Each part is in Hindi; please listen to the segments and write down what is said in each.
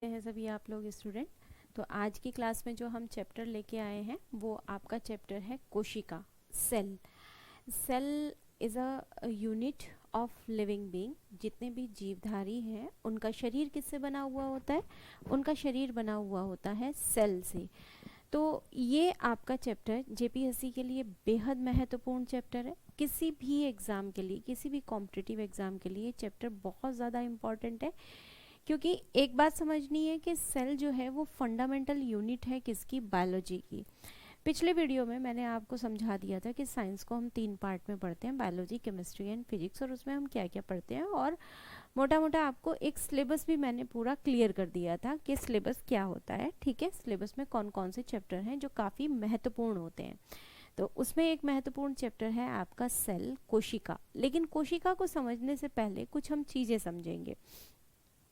हैं सभी आप लोग स्टूडेंट। तो आज की क्लास में जो हम चैप्टर लेके आए हैं वो आपका चैप्टर है कोशिका, cell. Cell is a unit of living being. जितने भी जीवधारी हैं उनका शरीर किससे बना हुआ होता है? उनका शरीर बना हुआ होता है सेल से। तो ये आपका चैप्टर जेपीएससी के लिए बेहद महत्वपूर्ण चैप्टर है। किसी भी एग्ज़ाम के लिए, किसी भी कॉम्पिटिटिव एग्ज़ाम के लिए चैप्टर बहुत ज़्यादा इम्पॉर्टेंट है, क्योंकि एक बात समझनी है कि सेल जो है वो फंडामेंटल यूनिट है किसकी? बायोलॉजी की। पिछले वीडियो में मैंने आपको समझा दिया था कि साइंस को हम 3 पार्ट में पढ़ते हैं, बायोलॉजी, केमिस्ट्री एंड फिजिक्स, और उसमें हम क्या क्या पढ़ते हैं, और मोटा मोटा आपको एक सिलेबस भी मैंने पूरा क्लियर कर दिया था कि सिलेबस क्या होता है। ठीक है, सिलेबस में कौन कौन से चैप्टर हैं जो काफ़ी महत्वपूर्ण होते हैं। तो उसमें एक महत्वपूर्ण चैप्टर है आपका सेल, कोशिका। लेकिन कोशिका को समझने से पहले कुछ हम चीज़ें समझेंगे।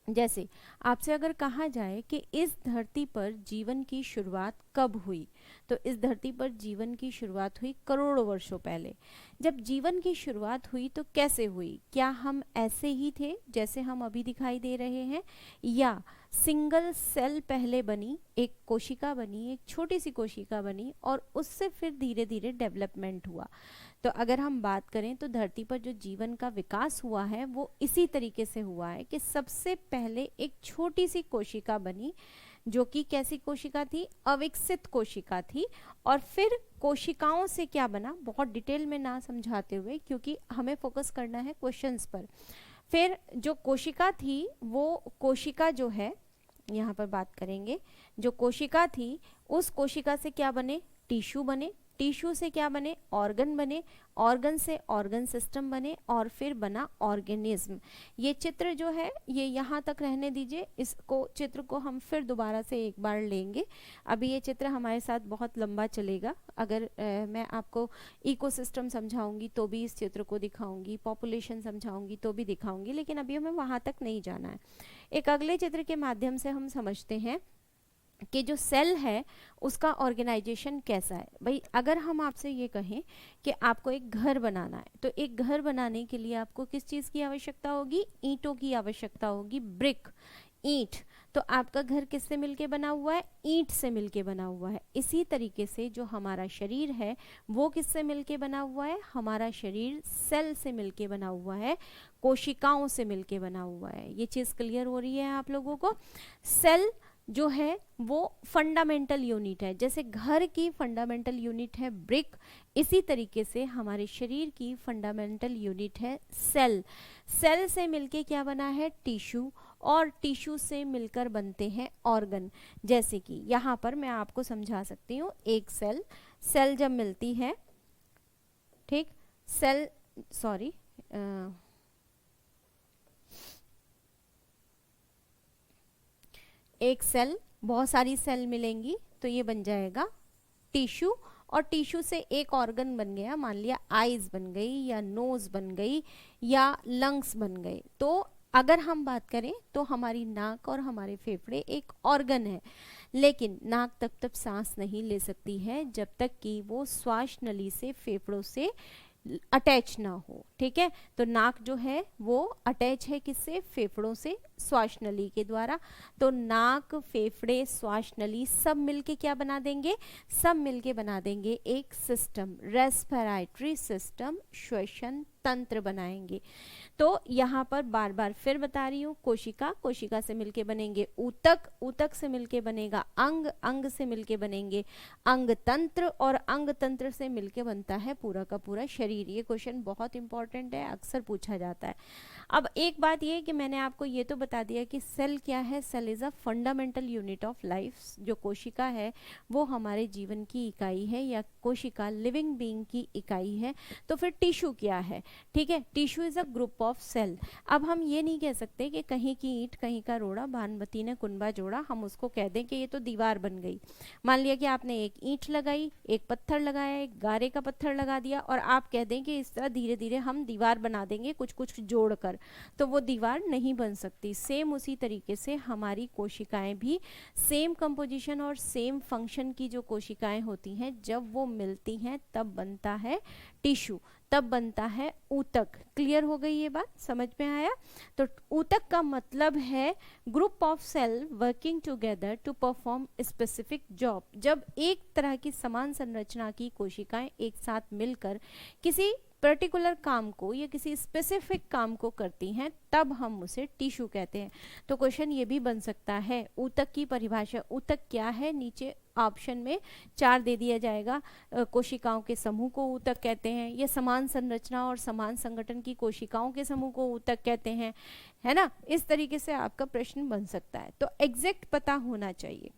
जैसे आपसे अगर कहा जाए कि इस धरती पर जीवन की शुरुआत कब हुई, तो इस धरती पर जीवन की शुरुआत हुई करोड़ों वर्षों पहले। जब जीवन की शुरुआत हुई तो कैसे हुई? क्या हम ऐसे ही थे जैसे हम अभी दिखाई दे रहे हैं, या सिंगल सेल पहले बनी, एक कोशिका बनी, एक छोटी सी कोशिका बनी, और उससे फिर धीरे धीरे डेवलपमेंट हुआ? तो अगर हम बात करें तो धरती पर जो जीवन का विकास हुआ है वो इसी तरीके से हुआ है कि सबसे पहले एक छोटी सी कोशिका बनी, जो कि कैसी कोशिका थी? अविकसित कोशिका थी। और फिर कोशिकाओं से क्या बना, बहुत डिटेल में ना समझाते हुए, क्योंकि हमें फोकस करना है क्वेश्चंस पर। फिर जो कोशिका थी वो कोशिका जो है, यहाँ पर बात करेंगे, जो कोशिका थी उस कोशिका से क्या बने? टिश्यू बने। टिश्यू से क्या बने? ऑर्गन बने। ऑर्गन से ऑर्गन सिस्टम बने, और फिर बना ऑर्गेनिज्म। ये चित्र जो है ये यहाँ तक रहने दीजिए, इसको चित्र को हम फिर दोबारा से एक बार लेंगे। अभी ये चित्र हमारे साथ बहुत लंबा चलेगा। अगर मैं आपको इकोसिस्टम समझाऊंगी तो भी इस चित्र को दिखाऊंगी, पॉपुलेशन समझाऊंगी तो भी दिखाऊंगी, लेकिन अभी हमें वहाँ तक नहीं जाना है। एक अगले चित्र के माध्यम से हम समझते हैं कि जो सेल है उसका ऑर्गेनाइजेशन कैसा है। भाई अगर हम आपसे ये कहें कि आपको एक घर बनाना है, तो एक घर बनाने के लिए आपको किस चीज़ की आवश्यकता होगी? ईंटों की आवश्यकता होगी, ब्रिक, ईंट। तो आपका घर किससे मिलके बना हुआ है? ईंट से मिलके बना हुआ है। इसी तरीके से जो हमारा शरीर है वो किससे मिलके बना हुआ है? हमारा शरीर सेल से मिलके बना हुआ है, कोशिकाओं से मिलके बना हुआ है। ये चीज़ क्लियर हो रही है आप लोगों को? सेल जो है वो फंडामेंटल यूनिट है। जैसे घर की फंडामेंटल यूनिट है ब्रिक, इसी तरीके से हमारे शरीर की फंडामेंटल यूनिट है सेल। सेल से मिलके क्या बना है? टिश्यू, और टिश्यू से मिलकर बनते हैं ऑर्गन। जैसे कि यहाँ पर मैं आपको समझा सकती हूँ, एक सेल जब मिलती है, ठीक, सेल, सॉरी, एक सेल, बहुत सारी सेल मिलेंगी तो ये बन जाएगा टिश्यू, और टिश्यू से एक ऑर्गन बन गया, मान लिया आईज बन गई, या नोज बन गई, या लंग्स बन गए। तो अगर हम बात करें तो हमारी नाक और हमारे फेफड़े एक ऑर्गन है, लेकिन नाक तब तक सांस नहीं ले सकती है जब तक कि वो श्वास नली से फेफड़ों से अटैच ना हो। ठीक है, तो नाक जो है वो अटैच है किससे? फेफड़ों से, श्वास नली के द्वारा। तो नाक, फेफड़े, श्वास नली सब मिलके क्या बना देंगे? सब मिलके बना देंगे एक सिस्टम, रेस्पिरेटरी सिस्टम, श्वसन तंत्र बनाएंगे। तो यहाँ पर बार बार फिर बता रही हूँ, कोशिका, कोशिका से मिलके बनेंगे ऊतक, ऊतक से मिलके बनेगा अंग, अंग से मिलके बनेंगे अंग तंत्र, और अंग तंत्र से मिलके बनता है पूरा का पूरा शरीर। ये क्वेश्चन बहुत इंपॉर्टेंट है, अक्सर पूछा जाता है। अब एक बात ये कि मैंने आपको ये तो बता दिया कि सेल क्या है। Cell is a fundamental unit of life. जो कोशिका है वो हमारे जीवन की इकाई है, या कोशिका लिविंग बीइंग की इकाई है। तो फिर टिश्यू क्या है? ठीक है, tissue is a group of cell. अब हम ये नहीं कह सकते कि कहीं की ईंट कहीं का रोड़ा, भानुमति ने कुनबा जोड़ा, हम उसको कह दें कि ये तो दीवार बन गई। मान लिया कि आपने एक ईंट लगाई, एक पत्थर लगाया, एक गारे का पत्थर लगा दिया, और आप कह दें कि इस तरह धीरे धीरे हम दीवार बना देंगे कुछ कुछ जोड़कर, तो वो दीवार नहीं बन सकती। सेम उसी तरीके से हमारी कोशिकाएं भी सेम कंपोजिशन और सेम फंक्शन की जो कोशिकाएं होती हैं, जब वो मिलती हैं तब बनता है टिश्यू, तब बनता है ऊतक। क्लियर हो गई ये बात, समझ में आया? तो ऊतक का मतलब है group of cell working together to perform specific job. जब एक तरह की समान संरचना की कोशिकाएं एक साथ मिलकर किसी पर्टिकुलर काम को या किसी स्पेसिफिक काम को करती हैं, तब हम उसे टिश्यू कहते हैं। तो क्वेश्चन ये भी बन सकता है, ऊतक की परिभाषा, ऊतक क्या है? नीचे ऑप्शन में 4 दे दिया जाएगा। कोशिकाओं के समूह को ऊतक कहते हैं, या समान संरचना और समान संगठन की कोशिकाओं के समूह को ऊतक कहते हैं, है ना? इस तरीके से आपका प्रश्न बन सकता है। तो एग्जैक्ट पता होना चाहिए।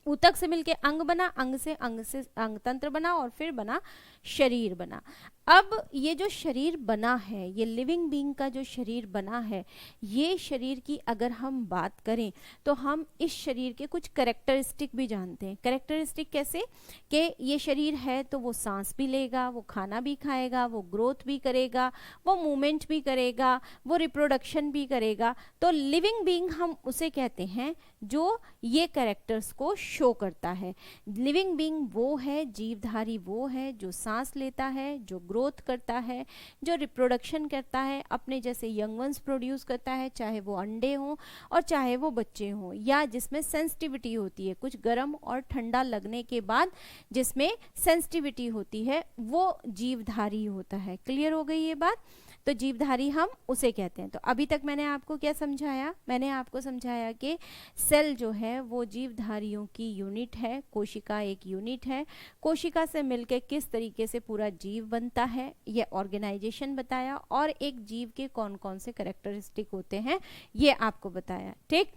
ऊतक से मिलके अंग बना, अंग से अंग तंत्र बना, और फिर बना शरीर बना। अब ये जो शरीर बना है, ये लिविंग बीइंग का जो शरीर बना है, ये शरीर की अगर हम बात करें तो हम इस शरीर के कुछ कैरेक्टरिस्टिक भी जानते हैं। कैरेक्टरिस्टिक कैसे? कि ये शरीर है तो वो सांस भी लेगा, वो खाना भी खाएगा, वो ग्रोथ भी करेगा, वो मूवमेंट भी करेगा, वो रिप्रोडक्शन भी करेगा। तो लिविंग बीइंग हम उसे कहते हैं जो ये कैरेक्टर्स को शो करता है। लिविंग बीइंग वो है, जीवधारी वो है जो सांस लेता है, जो ग्रोथ करता है, जो रिप्रोडक्शन करता है, अपने जैसे यंग वंस प्रोड्यूस करता है, चाहे वो अंडे हों और चाहे वो बच्चे हों, या जिसमें सेंसिटिविटी होती है, कुछ गर्म और ठंडा लगने के बाद जिसमें सेंसिटिविटी होती है, वो जीवधारी होता है। क्लियर हो गई ये बात? तो जीवधारी हम उसे कहते हैं। तो अभी तक मैंने आपको क्या समझाया? मैंने आपको समझाया कि सेल जो है वो जीवधारियों की यूनिट है, कोशिका एक यूनिट है। कोशिका से मिलकर किस तरीके से पूरा जीव बनता है, ये ऑर्गेनाइजेशन बताया, और एक जीव के कौन कौन से कैरेक्टरिस्टिक होते हैं ये आपको बताया। ठीक,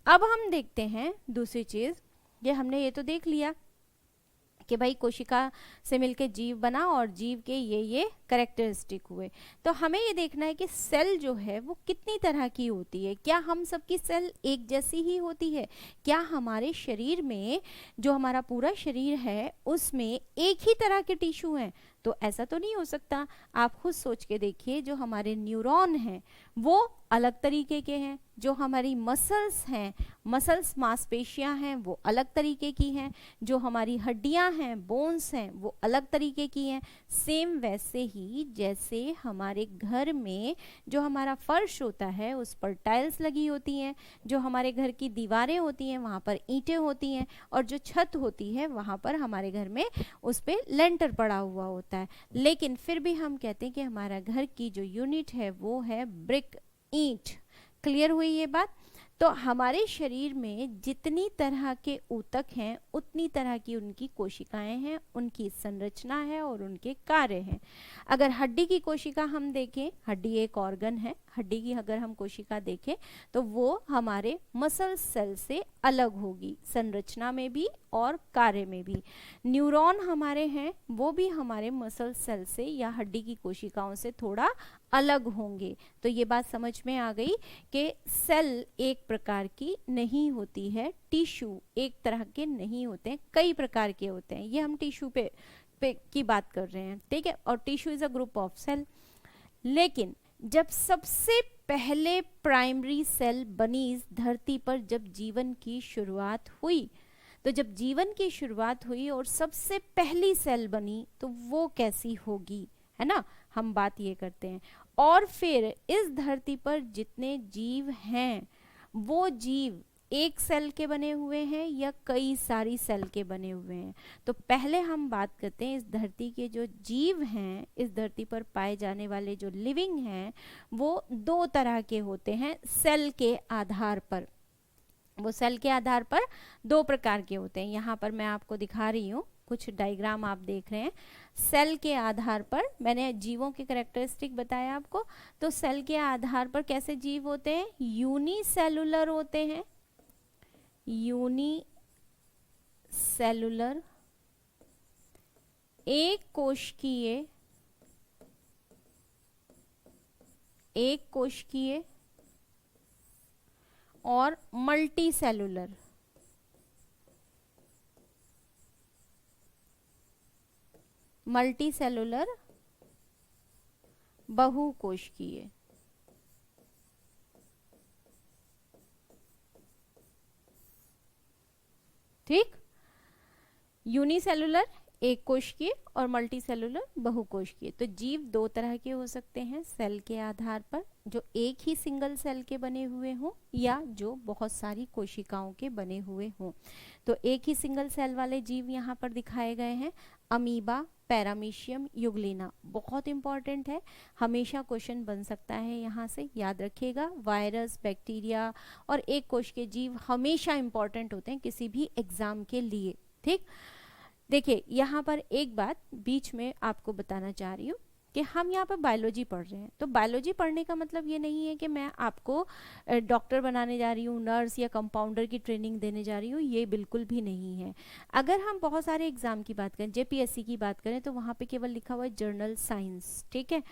अब हम देखते हैं दूसरी चीज। ये हमने ये तो देख लिया कि भाई कोशिका से मिलके जीव बना और जीव के ये कैरेक्टरिस्टिक हुए। तो हमें ये देखना है कि सेल जो है वो कितनी तरह की होती है। क्या हम सबकी सेल एक जैसी ही होती है? क्या हमारे शरीर में, जो हमारा पूरा शरीर है, उसमें एक ही तरह के टिश्यू हैं? तो ऐसा तो नहीं हो सकता। आप खुद सोच के देखिए, जो हमारे न्यूरॉन हैं वो अलग तरीके के हैं, जो हमारी मसल्स हैं, मसल्स मांसपेशियां हैं, वो अलग तरीके की हैं, जो हमारी हड्डियां हैं, बोन्स हैं, वो अलग तरीके की हैं। सेम वैसे ही जैसे हमारे घर में जो हमारा फर्श होता है उस पर टाइल्स लगी होती हैं, जो हमारे घर की दीवारें होती हैं वहाँ पर ईंटें होती हैं, और जो छत होती है वहाँ पर हमारे घर में उस पर लेंटर पड़ा हुआ होता है। लेकिन फिर भी हम कहते हैं कि हमारा घर की जो यूनिट है वो है ब्रिक, ईंट। क्लियर हुई ये बात? तो हमारे शरीर में जितनी तरह के ऊतक हैं उतनी तरह की उनकी कोशिकाएं हैं, उनकी संरचना है और उनके कार्य हैं। अगर हड्डी की कोशिका हम देखें, हड्डी एक ऑर्गन है, हड्डी की अगर हम कोशिका देखें तो वो हमारे मसल सेल से अलग होगी, संरचना में भी और कार्य में भी। न्यूरॉन हमारे हैं वो भी हमारे मसल सेल से या हड्डी की कोशिकाओं से थोड़ा अलग होंगे। तो ये बात समझ में आ गई कि सेल एक प्रकार की नहीं होती है, टिश्यू एक तरह के नहीं होते हैं, कई प्रकार के होते हैं। ये हम टिश्यू पे की बात कर रहे हैं, ठीक है? और tissue is a group of cell. लेकिन जब सबसे पहले प्राइमरी सेल बनी इस धरती पर, जब जीवन की शुरुआत हुई, तो जब जीवन की शुरुआत हुई और सबसे पहली सेल बनी तो वो कैसी होगी, है ना? हम बात ये करते हैं। और फिर इस धरती पर जितने जीव हैं वो जीव एक सेल के बने हुए हैं या कई सारी सेल के बने हुए हैं। तो पहले हम बात करते हैं इस धरती के जो जीव हैं, इस धरती पर पाए जाने वाले जो लिविंग हैं वो 2 तरह के होते हैं सेल के आधार पर। वो सेल के आधार पर 2 प्रकार के होते हैं। यहाँ पर मैं आपको दिखा रही हूँ, कुछ डायग्राम आप देख रहे हैं। सेल के आधार पर मैंने जीवों के कैरेक्टरिस्टिक बताया आपको। तो सेल के आधार पर कैसे जीव होते हैं? यूनिसेलुलर होते हैं, यूनिसेलुलर, एक कोशिकीय और मल्टी सेलुलर। मल्टी सेलुलर बहुकोशिकीय। ठीक। यूनिसेलुलर एक कोशिकीय और मल्टी सेलुलर बहुकोशिकीय। तो जीव दो तरह के हो सकते हैं सेल के आधार पर, जो एक ही सिंगल सेल के बने हुए हों या जो बहुत सारी कोशिकाओं के बने हुए हों। तो एक ही सिंगल सेल वाले जीव यहाँ पर दिखाए गए हैं, अमीबा, पैरामीशियम, युगलिना। बहुत इंपॉर्टेंट है, हमेशा क्वेश्चन बन सकता है यहाँ से, याद रखिएगा। वायरस, बैक्टीरिया और एक कोश के जीव हमेशा इंपॉर्टेंट होते हैं किसी भी एग्जाम के लिए। ठीक, देखिए यहाँ पर एक बात बीच में आपको बताना चाह रही हूँ कि हम यहाँ पर बायोलॉजी पढ़ रहे हैं। तो बायोलॉजी पढ़ने का मतलब ये नहीं है कि मैं आपको डॉक्टर बनाने जा रही हूँ, नर्स या कंपाउंडर की ट्रेनिंग देने जा रही हूँ, ये बिल्कुल भी नहीं है। अगर हम बहुत सारे एग्जाम की बात करें, जेपीएससी की बात करें, तो वहाँ पे केवल लिखा हुआ है जर्नल साइंस, ठीक है।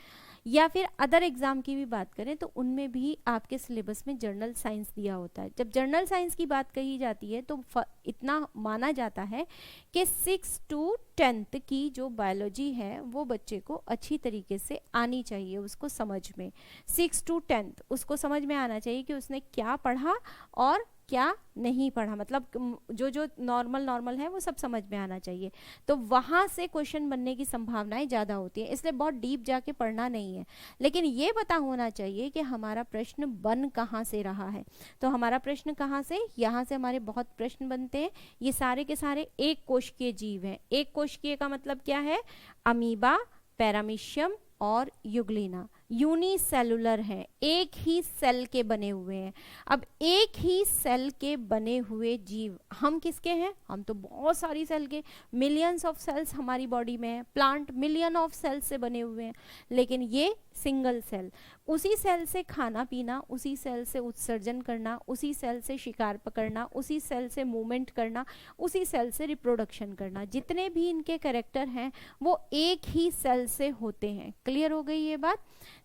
या फिर अदर एग्जाम की भी बात करें तो उनमें भी आपके सिलेबस में जर्नल साइंस दिया होता है। जब जर्नल साइंस की बात कही जाती है तो इतना माना जाता है कि 6 to 10th की जो बायोलॉजी है वो बच्चे को अच्छी तरीके से आनी चाहिए, उसको समझ में। 6 to 10th उसको समझ में आना चाहिए कि उसने क्या पढ़ा और क्या नहीं पढ़ा, मतलब जो नॉर्मल है वो सब समझ में आना चाहिए। तो वहाँ से क्वेश्चन बनने की संभावनाएं ज़्यादा होती है, इसलिए बहुत डीप जाके पढ़ना नहीं है। लेकिन ये पता होना चाहिए कि हमारा प्रश्न बन कहाँ से रहा है। तो हमारा प्रश्न कहाँ से, यहाँ से हमारे बहुत प्रश्न बनते हैं। ये सारे के सारे एक कोशिकीय जीव हैं। एक कोशिकीय का मतलब क्या है, अमीबा, पैरामीशियम और युगलिना। यूनिसेलुलर है, एक ही सेल के बने हुए हैं। अब एक ही सेल के बने हुए जीव हम किसके हैं, हम तो बहुत सारी सेल के, मिलियंस ऑफ सेल्स हमारी बॉडी में है। प्लांट मिलियन ऑफ सेल्स से बने हुए हैं, लेकिन ये सिंगल सेल। उसी सेल से खाना पीना, उसी सेल से उत्सर्जन करना, उसी सेल से शिकार पकड़ना, उसी सेल से मूवमेंट करना, उसी सेल से रिप्रोडक्शन करना। जितने भी इनके कैरेक्टर हैं वो एक ही सेल से होते हैं। क्लियर हो गई ये बात,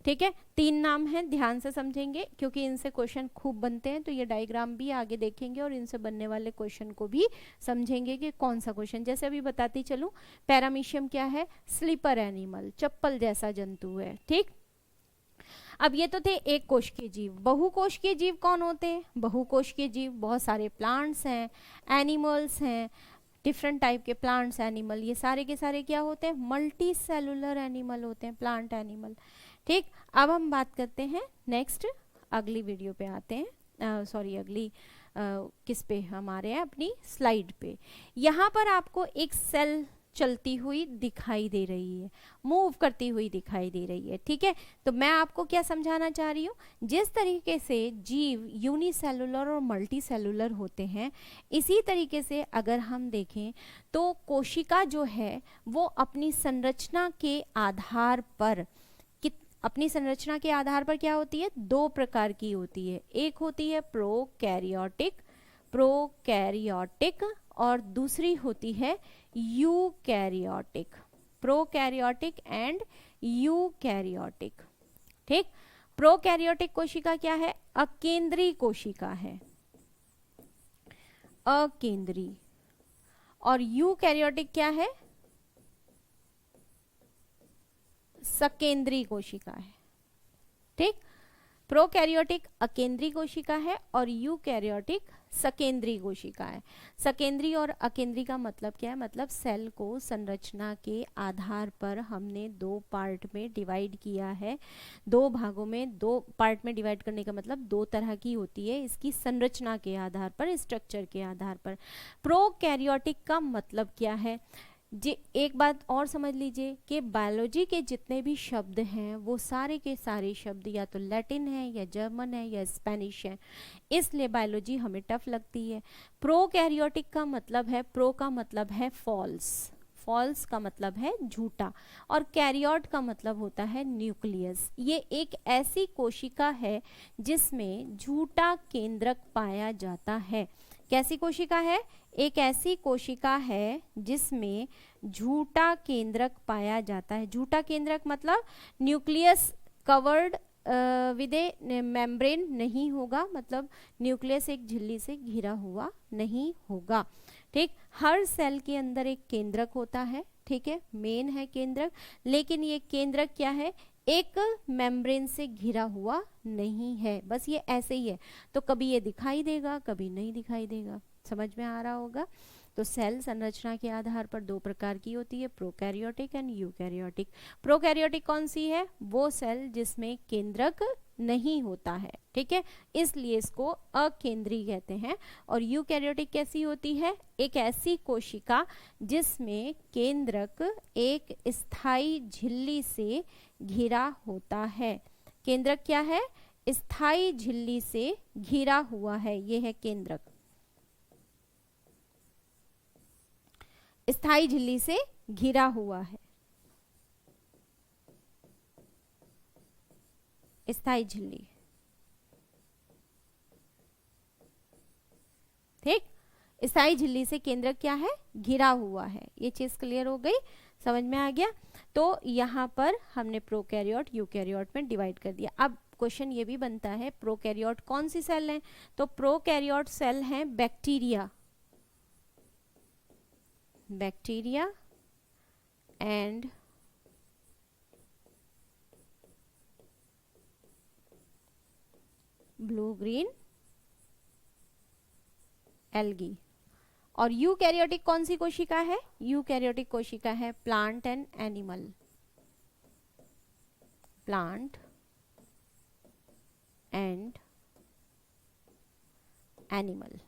ठीक है। 3 नाम हैं, ध्यान से समझेंगे क्योंकि इनसे क्वेश्चन खूब बनते हैं। तो ये डायग्राम भी आगे देखेंगे और इनसे बनने वाले क्वेश्चन को भी समझेंगे कि कौन सा क्वेश्चन। जैसे अभी बताती चलूं, पैरामीशियम क्या है, स्लीपर एनिमल, चप्पल जैसा जंतु है, ठीक। अब ये तो थे एक कोशिकीय जीव। बहुकोशिकीय जीव कौन होते हैं, बहुकोशिकीय जीव बहुत सारे प्लांट्स हैं, एनिमल्स हैं, डिफरेंट टाइप के प्लांट्स, एनिमल, ये सारे के सारे क्या होते हैं, मल्टी सेलुलर एनिमल होते हैं, प्लांट एनिमल, ठीक। अब हम बात करते हैं नेक्स्ट, अगली वीडियो पे आते हैं, सॉरी अगली किस पे हमारे हैं, अपनी स्लाइड पे। यहाँ पर आपको एक सेल चलती हुई दिखाई दे रही है, मूव करती हुई दिखाई दे रही है, ठीक है। तो मैं आपको क्या समझाना चाह रही हूँ, जिस तरीके से जीव यूनिसेलुलर और मल्टी सेलुलर होते हैं, इसी तरीके से अगर हम देखें तो कोशिका जो है वो अपनी संरचना के आधार पर, अपनी संरचना के आधार पर क्या होती है, 2 प्रकार की होती है। एक होती है प्रोकैरियोटिक और दूसरी होती है यूकैरियोटिक। प्रोकैरियोटिक एंड यूकैरियोटिक, ठीक। प्रोकैरियोटिक कोशिका क्या है, अकेंद्रीय कोशिका है, अकेंद्रीय। और यूकैरियोटिक क्या है, सकेंद्रीय कोशिका है, ठीक। प्रोकैरियोटिक अकेंद्रीय कोशिका है और यूकैरियोटिक सकेंद्रीय कोशिका है। सकेंद्रीय और अकेंद्रीय का मतलब क्या है, मतलब सेल को संरचना के आधार पर हमने 2 पार्ट में डिवाइड किया है। 2 भागों में, 2 पार्ट में डिवाइड करने का मतलब 2 तरह की होती है, इसकी संरचना के आधार पर, स्ट्रक्चर के आधार पर। प्रोकैरियोटिक का मतलब क्या है जी, एक बात और समझ लीजिए कि बायोलॉजी के जितने भी शब्द हैं वो सारे के सारे शब्द या तो लैटिन है या जर्मन है या स्पेनिश है, इसलिए बायोलॉजी हमें टफ लगती है। प्रोकैरियोटिक का मतलब है, प्रो का मतलब है फॉल्स, फॉल्स का मतलब है झूठा, और कैरियोट का मतलब होता है न्यूक्लियस। ये एक ऐसी कोशिका है जिसमें झूठा केंद्रक पाया जाता है। कैसी कोशिका है, एक ऐसी कोशिका है जिसमें झूठा केंद्रक पाया जाता है। झूठा केंद्रक मतलब nucleus covered with A membrane नहीं होगा, मतलब न्यूक्लियस एक झिल्ली से घिरा हुआ नहीं होगा, ठीक। हर सेल के अंदर एक केंद्रक होता है, ठीक है, मेन है केंद्रक, लेकिन ये केंद्रक क्या है, एक मेम्ब्रेन से घिरा हुआ नहीं है, बस ये ऐसे ही है। तो कभी ये दिखाई देगा, कभी नहीं दिखाई देगा, समझ में आ रहा होगा। तो सेल संरचना के आधार पर दो प्रकार की होती है, प्रोकैरियोटिक एंड यूकैरियोटिक। प्रोकैरियोटिक कौन सी है? वो सेल जिसमें केंद्रक नहीं होता है, ठीक है, इसलिए इसको अकेंद्रीय कहते हैं। और यूकैरियोटिक कैसी होती है? एक ऐसी कोशिका जिसमें केंद्रक एक स्थायी झिल्ली से घिरा होता है। केंद्रक क्या है? स्थायी झिल्ली से घिरा हुआ है, ये है केंद्रक। स्थायी झिल्ली से घिरा हुआ है, स्थायी झिल्ली, ठीक। स्थायी झिल्ली से केंद्रक क्या है? घिरा हुआ है। ये चीज क्लियर हो गई, समझ में आ गया। तो यहाँ पर हमने प्रोकैरियोट यूकैरियोट में डिवाइड कर दिया। अब क्वेश्चन ये भी बनता है, प्रोकैरियोट कौन सी सेल है? तो प्रोकैरियोट सेल है bacteria, bacteria and blue green algae. और यूकैरियोटिक कौन सी कोशिका है? यूकैरियोटिक कोशिका है plant and animal, plant and animal,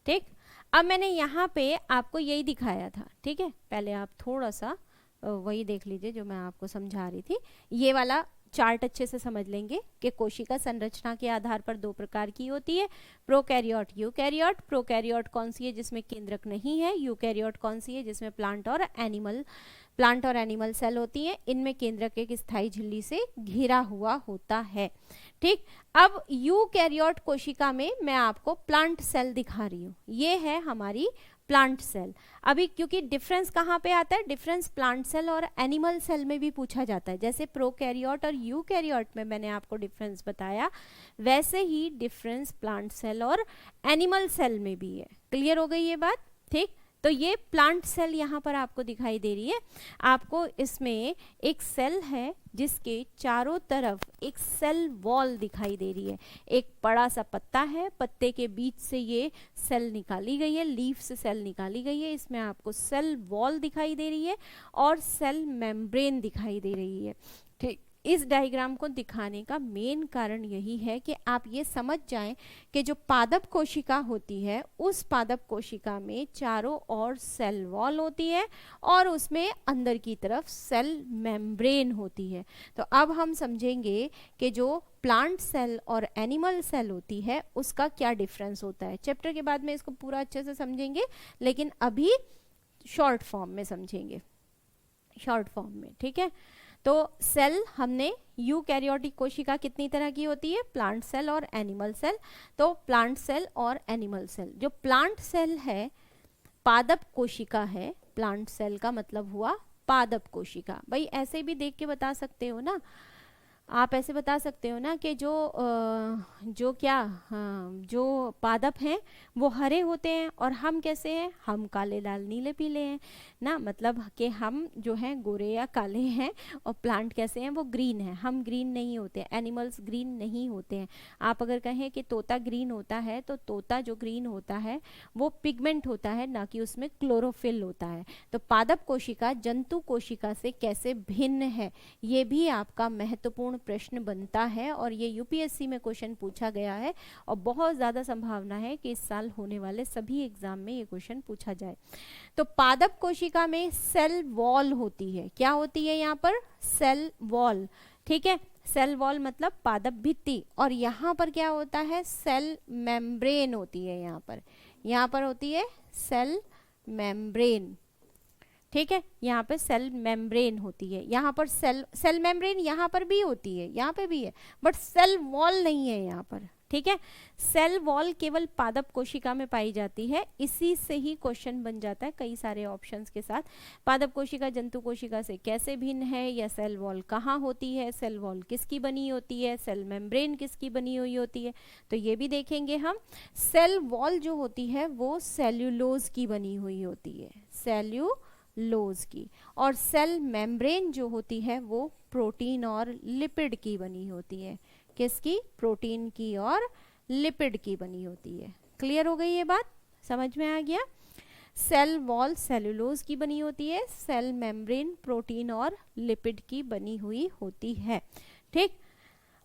ठीक। अब मैंने यहाँ पे आपको यही दिखाया था, ठीक है, पहले आप थोड़ा सा वही देख लीजिए जो मैं आपको समझा रही थी। ये वाला चार्ट अच्छे से समझ लेंगे कि कोशिका संरचना के आधार पर दो प्रकार की होती है, प्रोकैरियोट यूकैरियोट। प्रोकैरियोट कौन सी है? जिसमें केंद्रक नहीं है। यूकैरियोट कौन सी है? जिसमें प्लांट और एनिमल सेल होती हैं। इनमें केंद्रक एक स्थायी झिल्ली से घिरा हुआ होता है, ठीक। अब यूकैरियोट कोशिका में मैं आपको प्लांट सेल दिखा रही हूँ, ये है हमारी प्लांट सेल। अभी क्योंकि डिफरेंस कहाँ पे आता है? डिफरेंस प्लांट सेल और एनिमल सेल में भी पूछा जाता है। जैसे प्रोकैरियोट और यूकैरियोट में मैंने आपको डिफरेंस बताया, वैसे ही डिफरेंस प्लांट सेल और एनिमल सेल में भी है। क्लियर हो गई ये बात, ठीक। तो ये प्लांट सेल यहाँ पर आपको दिखाई दे रही है। आपको इसमें एक सेल है जिसके चारों तरफ एक सेल वॉल दिखाई दे रही है। एक बड़ा सा पत्ता है, पत्ते के बीच से ये सेल निकाली गई है, लीफ से सेल निकाली गई है। इसमें आपको सेल वॉल दिखाई दे रही है और सेल मेम्ब्रेन दिखाई दे रही है, ठीक। इस डायग्राम को दिखाने का मेन कारण यही है कि आप ये समझ जाएं कि जो पादप कोशिका होती है, उस पादप कोशिका में चारों ओर सेल वॉल होती है और उसमें अंदर की तरफ सेल मेम्ब्रेन होती है। तो अब हम समझेंगे कि जो प्लांट सेल और एनिमल सेल होती है उसका क्या डिफरेंस होता है। चैप्टर के बाद में इसको पूरा अच्छे से समझेंगे, लेकिन अभी शॉर्ट फॉर्म में समझेंगे, शॉर्ट फॉर्म में, ठीक है। तो सेल हमने यूकैरियोटिक कोशिका कितनी तरह की होती है? प्लांट सेल और एनिमल सेल। तो प्लांट सेल और एनिमल सेल, जो प्लांट सेल है पादप कोशिका है, प्लांट सेल का मतलब हुआ पादप कोशिका। भाई ऐसे भी देख के बता सकते हो ना, आप ऐसे बता सकते हो ना कि जो पादप हैं वो हरे होते हैं और हम कैसे हैं? हम काले लाल नीले पीले हैं ना, मतलब कि हम जो हैं गोरे या काले हैं। और प्लांट कैसे हैं? वो ग्रीन है, हम ग्रीन नहीं होते, एनिमल्स ग्रीन नहीं होते हैं। आप अगर कहें कि तोता ग्रीन होता है तो तोता जो ग्रीन होता है वो पिगमेंट होता है, ना कि उसमें क्लोरोफिल होता है। तो पादप कोशिका जंतु कोशिका से कैसे भिन्न है, ये भी आपका महत्वपूर्ण प्रश्न बनता है और ये यूपीएससी में क्वेश्चन पूछा गया है और बहुत ज़्यादा संभावना है कि इस साल होने वाले सभी एग्जाम में ये क्वेश्चन पूछा जाए। तो पादप कोशिका में सेल वॉल होती है। क्या होती है यहाँ पर? सेल वॉल, ठीक है। सेल वॉल मतलब पादप भित्ति। और यहाँ पर क्या होता है? सेल मेम्ब्रेन होती है। यहाँ पर होती है सेल मेम्ब्रेन, ठीक है। यहाँ पे सेल मेम्ब्रेन होती है, यहाँ पर सेल मेम्ब्रेन यहाँ पर भी होती है, यहाँ पे भी है, बट सेल वॉल नहीं है यहाँ पर, ठीक है। सेल वॉल केवल पादप कोशिका में पाई जाती है। इसी से ही क्वेश्चन बन जाता है कई सारे ऑप्शंस के साथ। पादप कोशिका जंतु कोशिका से कैसे भिन्न है, या सेल वॉल कहाँ होती है, सेल वॉल किसकी बनी होती है, सेल मेम्ब्रेन किसकी बनी हुई होती है, तो ये भी देखेंगे हम। सेल वॉल जो होती है वो सेल्यूलोज की बनी हुई होती है, सेल्यूलोज की। और सेल मेम्ब्रेन जो होती है वो प्रोटीन और लिपिड की बनी होती है। किसकी? प्रोटीन की और लिपिड की बनी होती है। क्लियर हो गई ये बात? समझ में आ गया? सेल वॉल सेलुलोज की बनी होती है, सेल मेम्ब्रेन प्रोटीन और लिपिड की बनी हुई होती है। ठीक,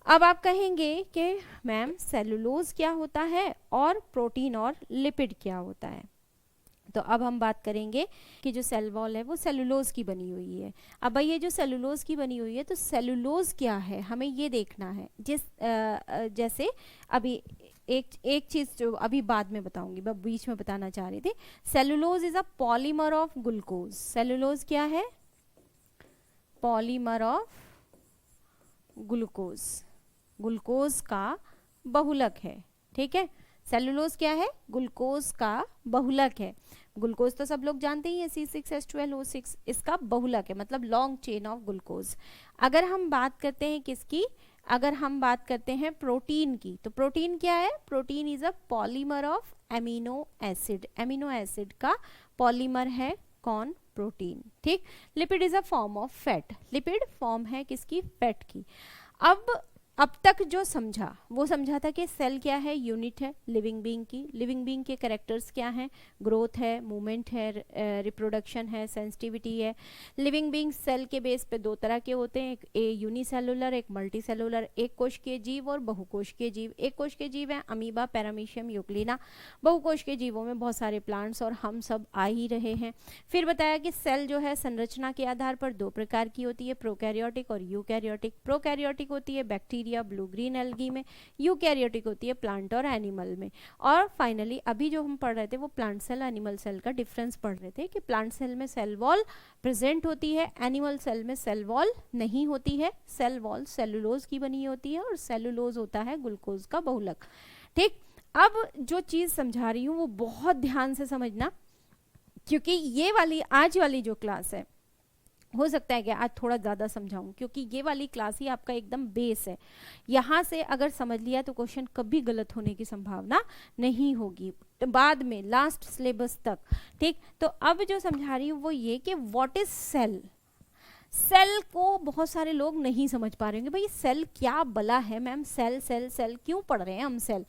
अब आप कहेंगे कि मैम सेलुलोज क्या होता है और प्रोटीन और लिपिड क्या होता है। तो अब हम बात करेंगे कि जो सेल वॉल है वो सेलुलोज की बनी हुई है। अब भाई ये जो सेलुलोज की बनी हुई है, तो सेलुलोज क्या है हमें ये देखना है। जैसे अभी एक चीज जो अभी बाद में बताऊंगी, मैं बीच में बताना चाह रही थी। Cellulose is a polymer of glucose. Cellulose क्या है? पॉलीमर ऑफ ग्लूकोज, ग्लूकोज का बहुलक है। ठीक है, सेलुलोज क्या है? ग्लूकोज का बहुलक है। ग्लूकोज तो सब लोग जानते ही है, C6H12O6, इसका बहुलक है, मतलब लॉन्ग चेन ऑफ ग्लूकोज। अगर हम बात करते हैं किसकी, अगर हम बात करते हैं प्रोटीन की, तो प्रोटीन क्या है? Protein is a polymer of amino acid. Amino acid का पॉलीमर है कौन? प्रोटीन। ठीक, lipid is a form of fat. Lipid form है किसकी? फैट की। अब तक जो समझा वो समझा था कि सेल क्या है? यूनिट है लिविंग बीइंग की। लिविंग बीइंग के कैरेक्टर्स क्या हैं? ग्रोथ है, मूवमेंट है, रिप्रोडक्शन है, सेंसिटिविटी है। लिविंग बीइंग सेल के बेस पे दो तरह के होते हैं, एक यूनिसेलुलर, एक मल्टीसेलुलर। एक कोशिकीय जीव और बहुकोशिकीय जीव। एक कोशिकीय जीव है अमीबा, पैरामीशियम, यूक्लिना। बहुकोशिकीय जीवों में बहुत सारे प्लांट्स और हम सब आ ही रहे हैं। फिर बताया कि सेल जो है संरचना के आधार पर दो प्रकार की होती है, प्रोकैरियोटिक और यूकैरियोटिक। प्रोकैरियोटिक होती है बैक्टीरिया, ब्लू ग्रीन एल्गी में। यूकैरियोटिक होती है प्लांट और एनिमल में। और फाइनली अभी जो हम पढ़ रहे थे वो प्लांट सेल एनिमल सेल का डिफरेंस पढ़ रहे थे कि प्लांट सेल में सेल वॉल प्रेजेंट होती है, एनिमल सेल में सेल वॉल नहीं होती है। सेल वॉल सेलुलोज की बनी होती है और सेलुलोज होता है ग्लूकोज का बहुलक। ठीक, अब जो चीज समझा रही हूँ वो बहुत ध्यान से समझना, क्योंकि ये वाली आज वाली जो क्लास है हो सकता है कि आज थोड़ा ज़्यादा समझाऊं, क्योंकि ये वाली क्लास ही आपका एकदम बेस है। यहाँ से अगर समझ लिया तो क्वेश्चन कभी गलत होने की संभावना नहीं होगी बाद में, लास्ट सिलेबस तक। ठीक, तो अब जो समझा रही हूँ वो ये कि व्हाट इज सेल। सेल को बहुत सारे लोग नहीं समझ पा रहे होंगे, भाई सेल क्या बला है मैम, सेल सेल सेल क्यों पढ़ रहे हैं हम सेल।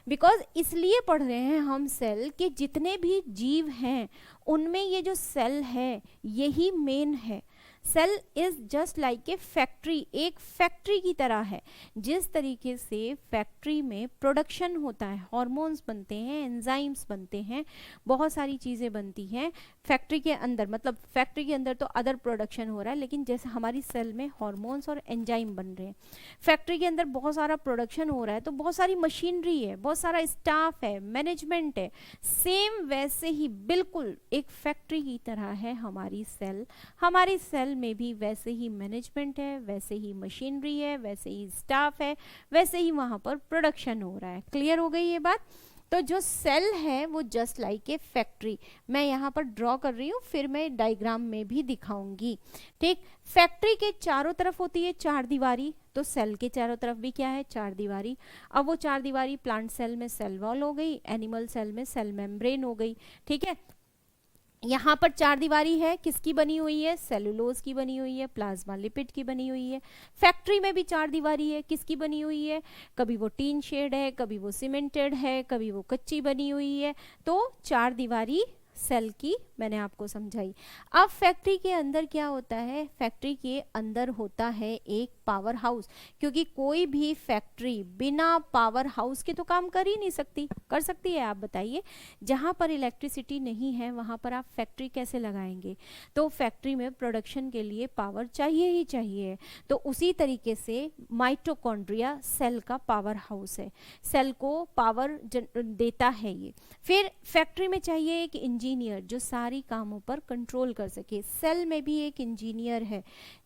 बिकॉज इसलिए पढ़ रहे हैं हम सेल कि जितने भी जीव हैं उनमें ये जो सेल है यही मेन है। Cell is just like a factory, एक फैक्ट्री की तरह है। जिस तरीके से फैक्ट्री में प्रोडक्शन होता है, हार्मोन्स बनते हैं, एंजाइम्स बनते हैं, बहुत सारी चीज़ें बनती हैं फैक्ट्री के अंदर, मतलब फैक्ट्री के अंदर तो अदर प्रोडक्शन हो रहा है, लेकिन जैसे हमारी सेल में हार्मोन्स और एंजाइम बन रहे हैं, फैक्ट्री के अंदर बहुत सारा प्रोडक्शन हो रहा है, तो बहुत सारी मशीनरी है, बहुत सारा स्टाफ है, मैनेजमेंट है। सेम वैसे ही बिल्कुल एक फैक्ट्री की तरह है हमारी सेल। हमारी सेल में भी वैसे ही मैनेजमेंट है, वैसे ही मशीनरी है, वैसे ही स्टाफ है, वैसे ही वहाँ पर प्रोडक्शन हो रहा है। क्लियर हो गई ये बात? तो जो सेल है वो जस्ट लाइक ए फैक्ट्री, मैं यहाँ पर ड्रॉ कर रही हूँ, फिर मैं डायग्राम में भी दिखाऊंगी। ठीक, फैक्ट्री के चारों तरफ होती है चार दीवारी, तो सेल के चारों तरफ भी क्या है? चार दीवारी। अब वो चार दीवारी प्लांट सेल में सेल वॉल हो गई, एनिमल सेल में सेल मेम्ब्रेन हो गई। ठीक है, यहाँ पर चार दीवारी है, किसकी बनी हुई है? सेलुलोज की बनी हुई है, प्लाज्मा लिपिड की बनी हुई है। फैक्ट्री में भी चार दीवारी है, किसकी बनी हुई है? कभी वो टीन शेड है, कभी वो सीमेंटेड है, कभी वो कच्ची बनी हुई है। तो चार दीवारी सेल की मैंने आपको समझाई। अब फैक्ट्री के अंदर क्या होता है? फैक्ट्री के अंदर होता है एक पावर हाउस, क्योंकि कोई भी फैक्ट्री बिना पावर हाउस के तो काम कर ही नहीं सकती। कर सकती है? आप बताइए। जहाँ पर इलेक्ट्रिसिटी नहीं है वहाँ पर आप फैक्ट्री कैसे लगाएंगे? तो फैक्ट्री में प्रोडक्शन के लिए पावर चाहिए ही चाहिए। तो उसी तरीके से माइटोकॉन्ड्रिया सेल का पावर हाउस है, सेल को पावर देता है ये। फिर फैक्ट्री में चाहिए एक इंजीनियर जो सारी कामों पर कंट्रोल कर सके। सेल में भी एक इंजीनियर है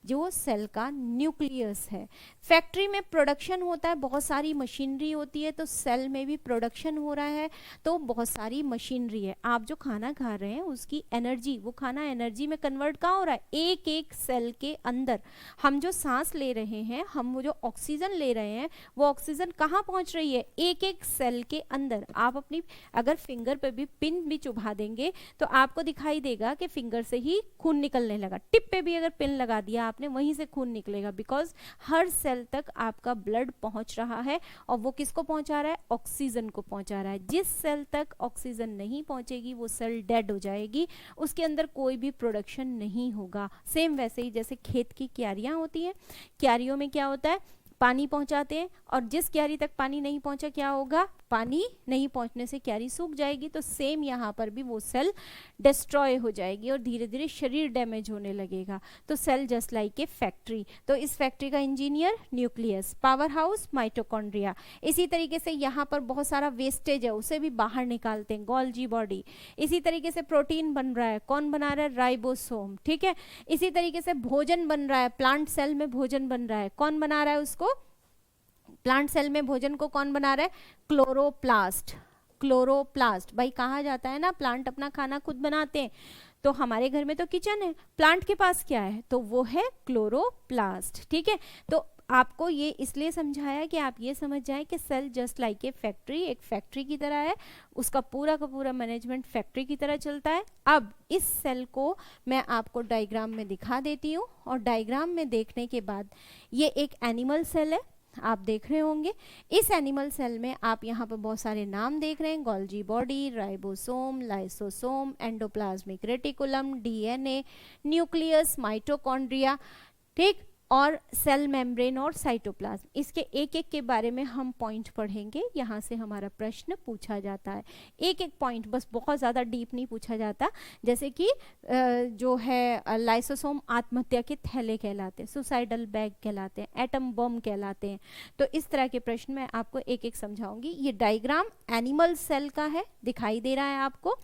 जो सेल का न्यूक्लियस है। फैक्ट्री में प्रोडक्शन होता है, बहुत सारी मशीनरी होती है, तो सेल में भी प्रोडक्शन हो रहा है, तो बहुत सारी मशीनरी है। आप जो खाना खा रहे हैं उसकी एनर्जी, वो खाना एनर्जी में कन्वर्ट कहाँ हो रहा है? एक एक सेल के अंदर। हम जो सांस ले रहे हैं, हम वो जो ऑक्सीजन ले रहे हैं, वो ऑक्सीजन कहाँ पहुंच रही है? एक एक सेल के अंदर। आप अपनी अगर फिंगर पे भी पिन भी चुभा देंगे तो आपको दिखाई देगा कि फिंगर से ही खून निकलने लगा। टिप पे भी अगर पिन लगा दिया आपने, वहीं से खून निकलेगा, बिकॉज हर सेल तक आपका ब्लड पहुंच रहा है, और वो किसको पहुंचा रहा है? ऑक्सीजन को पहुंचा रहा है। जिस सेल तक ऑक्सीजन नहीं पहुंचेगी वो सेल डेड हो जाएगी, उसके अंदर कोई भी प्रोडक्शन नहीं होगा। सेम वैसे ही जैसे खेत की क्यारियां होती हैं, क्यारियों में क्या होता है? पानी पहुंचाते हैं, और जिस क्यारी तक पानी नहीं पहुंचा क्या होगा? पानी नहीं पहुंचने से क्यारी सूख जाएगी। तो सेम यहाँ पर भी वो सेल डिस्ट्रॉय हो जाएगी और धीरे धीरे शरीर डैमेज होने लगेगा। तो cell just like a factory. तो इस फैक्ट्री का engineer nucleus, power house mitochondria. इसी तरीके से यहाँ पर बहुत सारा वेस्टेज है, उसे भी बाहर निकालते हैं, गोल्जी बॉडी। इसी तरीके से प्रोटीन बन रहा है, कौन बना रहा है? राइबोसोम, ठीक है। इसी तरीके से भोजन बन रहा है, प्लांट सेल में भोजन बन रहा है, कौन बना रहा है उसको? प्लांट सेल में भोजन को कौन बना रहा है? क्लोरोप्लास्ट। क्लोरोप्लास्ट, भाई कहा जाता है ना प्लांट अपना खाना खुद बनाते हैं, तो हमारे घर में तो किचन है, प्लांट के पास क्या है? तो वो है क्लोरोप्लास्ट, ठीक है। तो आपको ये इसलिए समझाया कि आप ये समझ जाएं कि cell just like a factory, एक फैक्ट्री की तरह है, उसका पूरा का पूरा मैनेजमेंट फैक्ट्री की तरह चलता है। अब इस सेल को मैं आपको डायग्राम में दिखा देती हूँ, और डायग्राम में देखने के बाद ये एक एनिमल सेल है, आप देख रहे होंगे। इस एनिमल सेल में आप यहाँ पर बहुत सारे नाम देख रहे हैं, Golgi body, ribosome, lysosome, endoplasmic reticulum, DNA, nucleus, mitochondria, ठीक, और सेल मेम्ब्रेन और साइटोप्लाज्म। इसके एक एक के बारे में हम पॉइंट पढ़ेंगे, यहाँ से हमारा प्रश्न पूछा जाता है। एक एक पॉइंट, बस बहुत ज़्यादा डीप नहीं पूछा जाता। जैसे कि जो है लाइसोसोम आत्महत्या के थैले कहलाते हैं, सुसाइडल बैग कहलाते हैं, एटम बम कहलाते हैं। तो इस तरह के प्रश्न मैं आपको एक एक समझाऊंगी। ये डायग्राम एनिमल सेल का है, दिखाई दे रहा है आपको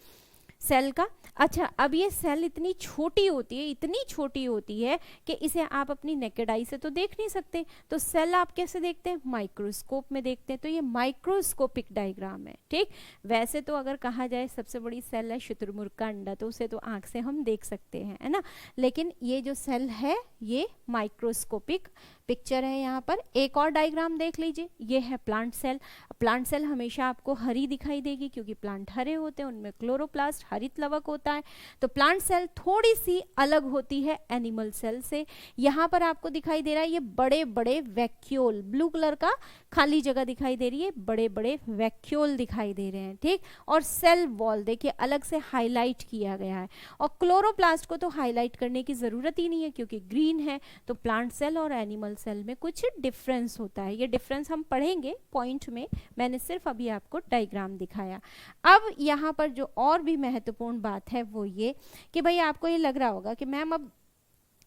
सेल का। अच्छा, अब ये सेल इतनी छोटी होती है, इतनी छोटी होती है कि इसे आप अपनी नेकेड आई से तो देख नहीं सकते। तो सेल आप कैसे देखते हैं? माइक्रोस्कोप में देखते हैं। तो ये माइक्रोस्कोपिक डायग्राम है, ठीक। वैसे तो अगर कहा जाए सबसे बड़ी सेल है शुतुरमुर्ग का अंडा, तो उसे तो आंख से हम देख सकते हैं, है ना। लेकिन ये जो सेल है ये माइक्रोस्कोपिक पिक्चर है। यहाँ पर एक और डायग्राम देख लीजिए, ये है प्लांट सेल। प्लांट सेल हमेशा आपको हरी दिखाई देगी क्योंकि प्लांट हरे होते हैं, उनमें क्लोरोप्लास्ट हरित लवक होता है। तो प्लांट सेल थोड़ी सी अलग होती है एनिमल सेल से। यहाँ पर आपको दिखाई दे रहा है ये बड़े बड़े वैक्यूल, ब्लू कलर का खाली जगह दिखाई दे रही है, बड़े बड़े वैक्यूल दिखाई दे रहे हैं, ठीक। और सेल वॉल देखिए अलग से हाईलाइट किया गया है, और क्लोरोप्लास्ट को तो हाईलाइट करने की जरूरत ही नहीं है क्योंकि ग्रीन है। तो प्लांट सेल और एनिमल सेल में कुछ डिफरेंस होता है, ये डिफरेंस हम पढ़ेंगे पॉइंट में, मैंने सिर्फ अभी आपको डायग्राम दिखाया। अब यहाँ पर जो और भी महत्वपूर्ण बात है वो ये कि भाई आपको ये लग रहा होगा कि मैम अब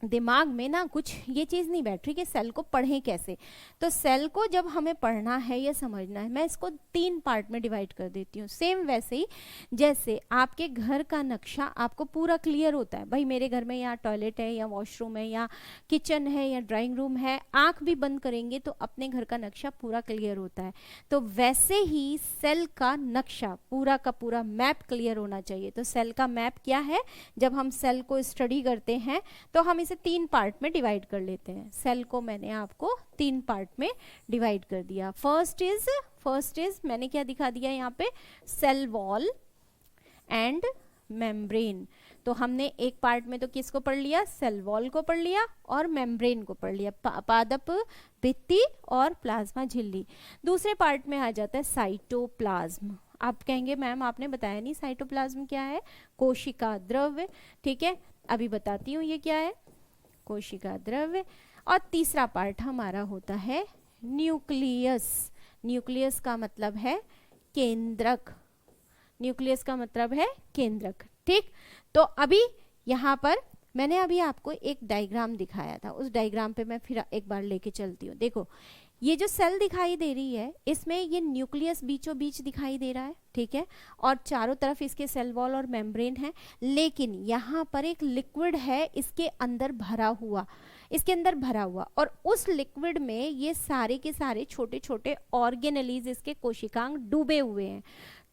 दिमाग में ना कुछ ये चीज़ नहीं बैठ रही कि सेल को पढ़ें कैसे। तो सेल को जब हमें पढ़ना है या समझना है, मैं इसको 3 पार्ट में डिवाइड कर देती हूँ। सेम वैसे ही जैसे आपके घर का नक्शा आपको पूरा क्लियर होता है, भाई मेरे घर में यहाँ टॉयलेट है या वॉशरूम है या किचन है या ड्राइंग रूम है, आँख भी बंद करेंगे तो अपने घर का नक्शा पूरा क्लियर होता है। तो वैसे ही सेल का नक्शा पूरा का पूरा मैप क्लियर होना चाहिए। तो सेल का मैप क्या है? जब हम सेल को स्टडी करते हैं तो हम 3 पार्ट में डिवाइड कर लेते हैं। सेल को मैंने आपको 3 पार्ट में डिवाइड कर दिया। फर्स्ट इज मैंने क्या दिखा दिया यहाँ पे? Cell wall and membrane. तो हमने एक पार्ट में तो किसको पढ़ लिया? सेल वॉल को पढ़ लिया और मेम्ब्रेन को पढ़ लिया, पादप भित्ति और प्लाज्मा झिल्ली। दूसरे पार्ट में आ जाता है साइटोप्लाज्म। आप कहेंगे मैम आपने बताया नहीं साइटोप्लाज्म क्या है? कोशिका द्रव्य, ठीक है, अभी बताती हूँ ये क्या है, कोशिका द्रव्य। और तीसरा पार्ट हमारा होता है न्यूक्लियस। न्यूक्लियस का मतलब है केंद्रक, न्यूक्लियस का मतलब है केंद्रक, ठीक। तो अभी यहाँ पर मैंने अभी आपको एक डायग्राम दिखाया था, उस डायग्राम पे मैं फिर एक बार लेके चलती हूँ। देखो ये जो सेल दिखाई दे रही है इसमें ये न्यूक्लियस बीचों बीच दिखाई दे रहा है, ठीक है, और चारों तरफ इसके सेल वॉल और मेम्ब्रेन है। लेकिन यहाँ पर एक लिक्विड है इसके अंदर भरा हुआ, इसके अंदर भरा हुआ, और उस लिक्विड में ये सारे के सारे छोटे छोटे ऑर्गेनेलीज, इसके कोशिकांग डूबे हुए हैं।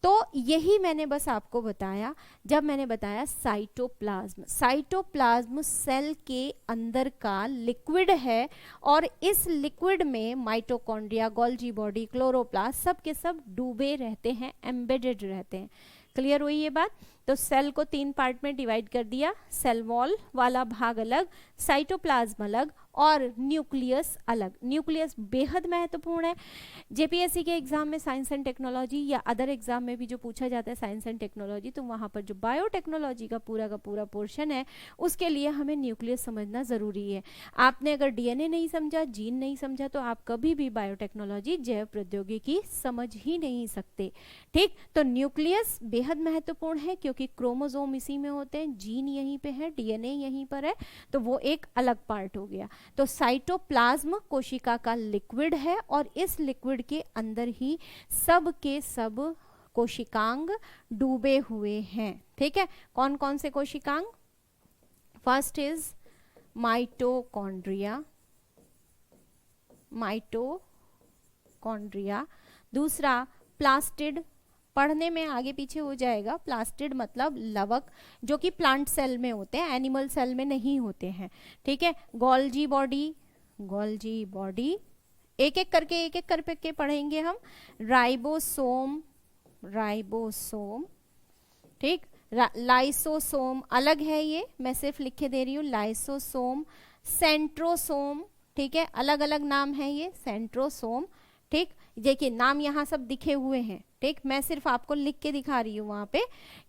तो यही मैंने बस आपको बताया जब मैंने बताया साइटोप्लाज्म। साइटोप्लाज्म सेल के अंदर का लिक्विड है, और इस लिक्विड में माइटोकॉन्ड्रिया, गोल्जी बॉडी, क्लोरोप्लास्ट सब के सब डूबे रहते हैं, एम्बेडेड रहते हैं। क्लियर हुई ये बात? तो सेल को 3 पार्ट में डिवाइड कर दिया, सेल वॉल वाला भाग अलग, साइटोप्लाज्म अलग और न्यूक्लियस अलग। न्यूक्लियस बेहद महत्वपूर्ण है। जेपीएससी के एग्जाम में साइंस एंड टेक्नोलॉजी या अदर एग्जाम में भी जो पूछा जाता है साइंस एंड टेक्नोलॉजी, तो वहाँ पर जो बायोटेक्नोलॉजी का पूरा पोर्शन है उसके लिए हमें न्यूक्लियस समझना ज़रूरी है। आपने अगर डीएनए नहीं समझा, जीन नहीं समझा, तो आप कभी भी बायोटेक्नोलॉजी, जैव प्रौद्योगिकी समझ ही नहीं सकते। ठीक, तो न्यूक्लियस बेहद महत्वपूर्ण है क्योंकि क्रोमोसोम इसी में होते हैं, जीन यहीं पे है, डीएनए यहीं पर है, तो वो एक अलग पार्ट हो गया। तो साइटोप्लाज्म कोशिका का लिक्विड है और इस लिक्विड के अंदर ही सब के सब कोशिकांग डूबे हुए हैं। ठीक है, कौन कौन से कोशिकांग? First is mitochondria, mitochondria. दूसरा प्लास्टिड, पढ़ने में आगे पीछे हो जाएगा। प्लास्टिड मतलब लवक, जो कि प्लांट सेल में होते हैं, एनिमल सेल में नहीं होते हैं। ठीक है, गोल्जी बॉडी, गोल्जी बॉडी, एक एक करके पढ़ेंगे हम। Ribosome, ribosome. ठीक, लाइसोसोम अलग है, ये मैं सिर्फ लिख के दे रही हूँ, लाइसोसोम। सेंट्रोसोम, ठीक है, अलग अलग नाम है ये, सेंट्रोसोम। ठीक, देखिए नाम यहाँ सब दिखे हुए हैं। ठीक, मैं सिर्फ आपको लिख के दिखा रही हूँ वहाँ पे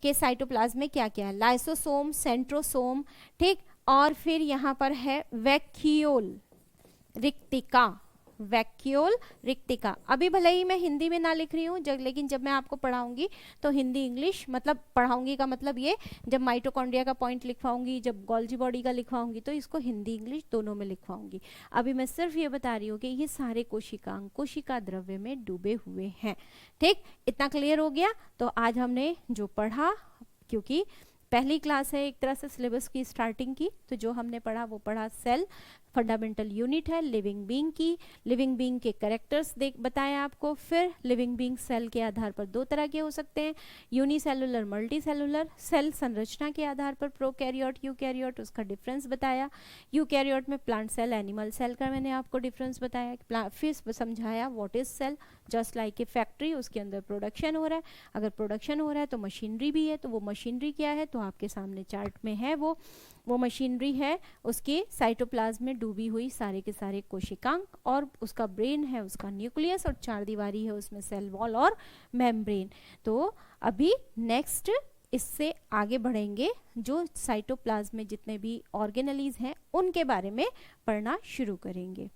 कि साइटोप्लाज्म में क्या क्या है। Lysosome, centrosome. ठीक, और फिर यहाँ पर है वैक्यूल रिक्तिका, वैक्यूल रिक्तिका। अभी भले ही मैं हिंदी में ना लिख रही हूँ लेकिन जब मैं आपको पढ़ाऊंगी तो हिंदी इंग्लिश, मतलब पढ़ाऊंगी का मतलब ये, जब माइटोकॉन्ड्रिया का पॉइंट लिखवाऊंगी, जब गोल्जी बॉडी का लिखवाऊंगी, तो इसको हिंदी इंग्लिश दोनों में लिखवाऊंगी। अभी मैं सिर्फ ये बता रही हूँ कि ये सारे कोशिकांग कोशिका द्रव्य में डूबे हुए हैं। ठीक, इतना क्लियर हो गया। तो आज हमने जो पढ़ा, क्योंकि पहली क्लास है एक तरह से सिलेबस की स्टार्टिंग की, तो जो हमने पढ़ा वो पढ़ा सेल फंडामेंटल यूनिट है लिविंग बीइंग की। लिविंग बीइंग के कैरेक्टर्स बताए आपको। फिर लिविंग बीइंग सेल के आधार पर दो तरह के हो सकते हैं, यूनिसेलुलर, मल्टीसेलुलर। सेल संरचना के आधार पर प्रोकैरियोट, यूकैरियोट, उसका डिफरेंस बताया। यूकैरियोट में प्लांट सेल, एनिमल सेल का मैंने आपको डिफरेंस बताया। फिर समझाया what is cell, just like a factory, उसके अंदर प्रोडक्शन हो रहा है। अगर प्रोडक्शन हो रहा है तो मशीनरी भी है, तो वो मशीनरी क्या है, तो आपके सामने चार्ट में है। वो मशीनरी है उसके साइटोप्लाज्म में डूबी हुई सारे के सारे कोशिकांग, और उसका ब्रेन है, उसका न्यूक्लियस, और चार दीवारी है उसमें सेल वॉल और मेम्ब्रेन। तो अभी नेक्स्ट इससे आगे बढ़ेंगे, जो साइटोप्लाज्म में जितने भी ऑर्गेनेलीज हैं उनके बारे में पढ़ना शुरू करेंगे।